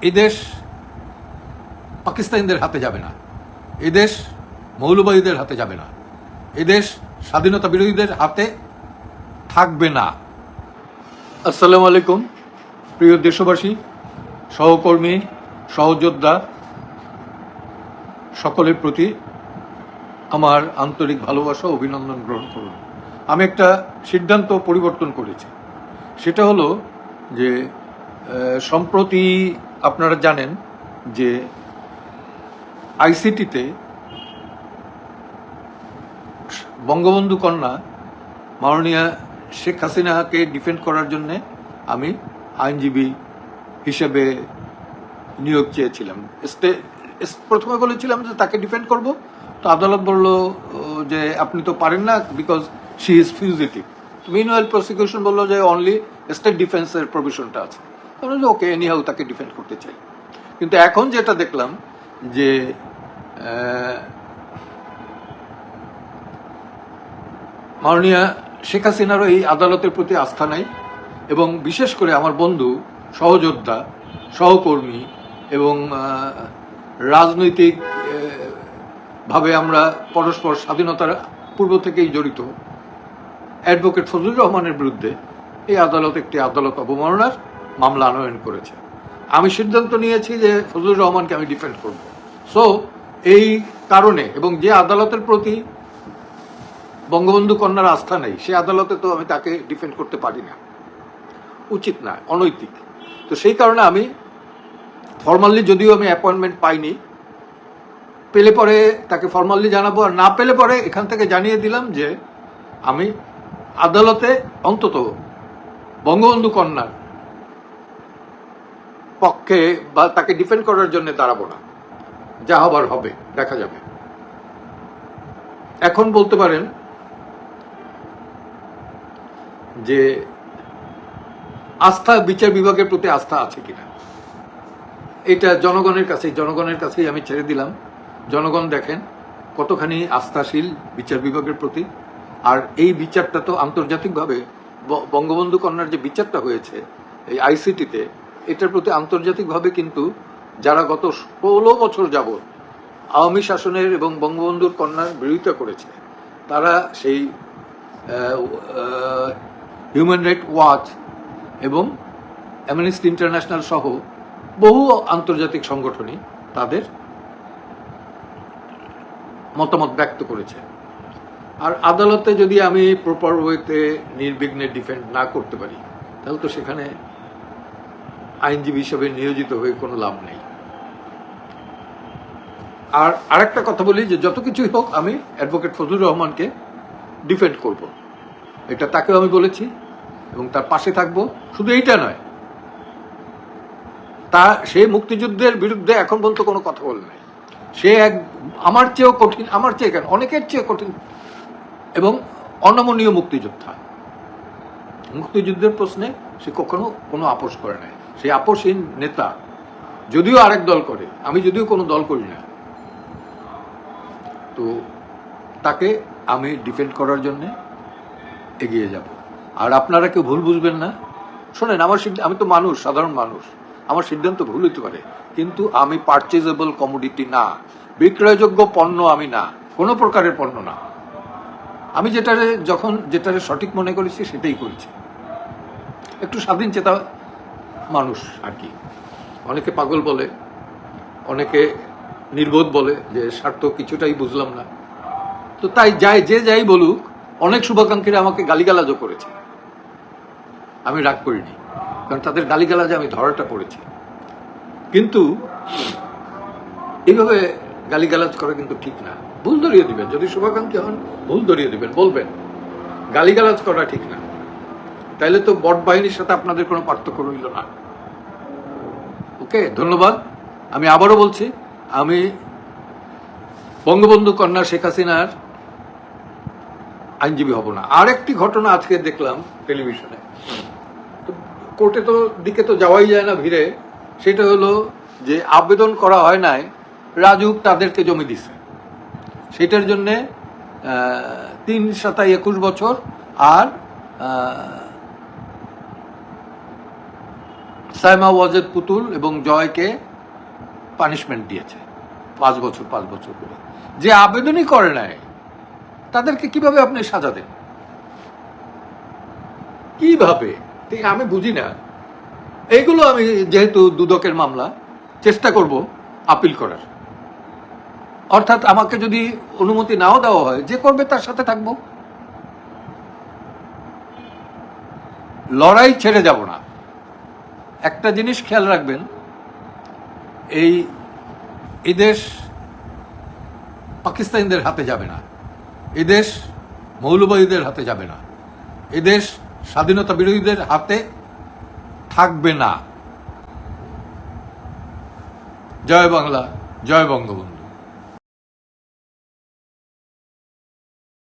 এই দেশ পাকিস্তানিদের হাতে যাবে না, এই দেশ মৌলবাদীদের হাতে যাবে না, এই দেশ স্বাধীনতা বিরোধীদের হাতে থাকবে না। আসসালামু আলাইকুম প্রিয় দেশবাসী, সহকর্মী, সহযোদ্ধা সকলের প্রতি আমার আন্তরিক ভালোবাসা, অভিনন্দন গ্রহণ করুন। আমি একটা সিদ্ধান্ত পরিবর্তন করেছি। সেটা হলো যে সম্প্রতি আপনারা জানেন যে আইসিটিতে বঙ্গবন্ধু কন্যা মাননীয়া শেখ হাসিনাকে ডিফেন্ড করার জন্য আমি আইনজীবী হিসেবে নিয়োগ চেয়েছিলাম। প্রথমে বলেছিলাম যে তাকে ডিফেন্ড করব, তো আদালত বলল যে আপনি তো পারেন না, because she is fugitive. Meanwhile prosecution বললো যে অনলি স্টেট ডিফেন্সের প্রভিশনটা আছে। তাহলে ওকে, এনিহাউ তাকে ডিফেন্ড করতে চাই। কিন্তু এখন যেটা দেখলাম যে মাননীয়া শেখ হাসিনারও এই আদালতের প্রতি আস্থা নাই, এবং বিশেষ করে আমার বন্ধু, সহযোদ্ধা, সহকর্মী এবং রাজনৈতিক ভাবে আমরা পরস্পর স্বাধীনতার পূর্ব থেকেই জড়িত অ্যাডভোকেট ফজলুর রহমানের বিরুদ্ধে এই আদালত একটি আদালত অবমাননার মামলা আনয়ন করেছে। আমি সিদ্ধান্ত নিয়েছি যে ফজলুর রহমানকে আমি ডিফেন্ড করব। সো এই কারণে, এবং যে আদালতের প্রতি বঙ্গবন্ধু কন্যার আস্থা নেই, সে আদালতে তো আমি তাকে ডিফেন্ড করতে পারি না, উচিত না, অনৈতিক। তো সেই কারণে আমি ফর্মালি, যদিও আমি অ্যাপয়েন্টমেন্ট পাইনি, পেলে পরে তাকে ফর্মালি জানাবো, আর না পেলে পরে এখান থেকে জানিয়ে দিলাম যে আমি আদালতে অন্তত বঙ্গবন্ধু কন্যার পক্ষে বা তাকে ডিফেন্ড করার জন্য দাঁড়াবো না। যা হবার হবে, দেখা যাবে। এখন বলতে পারেন যে আস্থা, বিচার বিভাগের প্রতি আস্থা আছে কিনা, এটা জনগণের কাছেই আমি ছেড়ে দিলাম। জনগণ দেখেন কতখানি আস্থাশীল বিচার বিভাগের প্রতি। আর এই বিচারটা তো আন্তর্জাতিকভাবে, বঙ্গবন্ধু কন্যার যে বিচারটা হয়েছে এই আইসিটিতে, এটার প্রতি আন্তর্জাতিকভাবে কিন্তু যারা গত 16 বছর যাবৎ আওয়ামী শাসনের এবং বঙ্গবন্ধুর কন্যার বিরোধিতা করেছে, তারা সেই হিউম্যান রাইট ওয়াচ এবং অ্যামনেস্টি ইন্টারন্যাশনাল সহ বহু আন্তর্জাতিক সংগঠনই তাদের মতামত ব্যক্ত করেছে। আর আদালতে যদি আমি প্রপার ওয়েতে নির্বিঘ্নে ডিফেন্ড না করতে পারি, তাহলে তো সেখানে আইনজীবী হিসেবে নিয়োজিত হয়ে কোনো লাভ নেই। আর আরেকটা কথা বলি যে যত কিছুই হোক, আমি অ্যাডভোকেট ফজলুর রহমানকে ডিফেন্ড করব, এটা তাকেও আমি বলেছি এবং তার পাশে থাকবো। শুধু এইটা নয়, সে মুক্তিযুদ্ধের বিরুদ্ধে এখন পর্যন্ত কোনো কথা বলে নাই। সে আমার চেয়েও কঠিন, আমার চেয়ে কেন, অনেকের চেয়ে কঠিন এবং অনমনীয় মুক্তিযোদ্ধা। মুক্তিযুদ্ধের প্রশ্নে সে কখনো কোনো আপোষ করে নাই। সেই আপোষহীন নেতা, যদিও আরেক দল করে, আমি যদিও কোনো দল করি না, তো তাকে আমি ডিফেন্ড করার জন্য এগিয়ে যাব। আর আপনারা কেউ ভুল বুঝবেন না। শোনেন, আমি তো মানুষ, সাধারণ মানুষ, আমার সিদ্ধান্ত ভুল হতে পারে, কিন্তু আমি পারচেজেবল কমোডিটি না, বিক্রয়যোগ্য পণ্য আমি না, কোনো প্রকারের পণ্য না। আমি যেটারে সঠিক মনে করেছি সেটাই করেছি। একটু স্বাধীন চেতা মানুষ আর কি। অনেকে পাগল বলে, অনেকে নির্বোধ বলে যে স্বার্থ কিছুটাই বুঝলাম না। তো তাই যাই বলুক, অনেক শুভাকাঙ্ক্ষীরা আমাকে গালিগালাজও করেছে, আমি রাগ করিনি, কারণ তাদের গালিগালাজে আমি ধরাটা পড়েছি। কিন্তু এইভাবে গালিগালাজ করা কিন্তু ঠিক না। ভুল ধরিয়ে দিবেন, যদি শুভাকাঙ্ক্ষী হন ভুল ধরিয়ে দিবেন, বলবেন। গালিগালাজ করা ঠিক না, তাইলে তো বট বাহিনীর সাথে আপনাদের কোনো পার্থক্য রইল না। ওকে, ধন্যবাদ। আমি আবারও বলছি, আমি বঙ্গবন্ধু কন্যা শেখ হাসিনার আইনজীবী হব না। আরেকটি ঘটনা আজকে দেখলাম টেলিভিশনে, কোর্টে তো দিকে তো যাওয়াই যায় না ভিড়ে। সেটা হলো যে আবেদন করা হয় নাই, রাজুক তাদেরকে জমি দিছে, সেটার জন্যে 3-7-21 বছর আর সাইমা ওয়াজেদ পুতুল এবং জয়কে পানিশমেন্ট দিয়েছে 5 বছর করে। যে আবেদনই করে নাই তাদেরকে কিভাবে আপনি সাজা দেন? কিভাবে? ঠিক আমি বুঝি না। এইগুলো আমি যেহেতু দুদকের মামলা, চেষ্টা করব আপিল করার। অর্থাৎ আমাকে যদি অনুমতি নাও দেওয়া হয়, যে করবে তার সাথে থাকবো, লড়াই ছেড়ে যাব না। একটা জিনিস খেয়াল রাখবেন, এই দেশ পাকিস্তানিদের হাতে যাবে না, এদেশ মৌলবাদীদের হাতে যাবে না, এদেশ স্বাধীনতা বিরোধীদের হাতে থাকবে না। জয় বাংলা, জয় বঙ্গবন্ধু।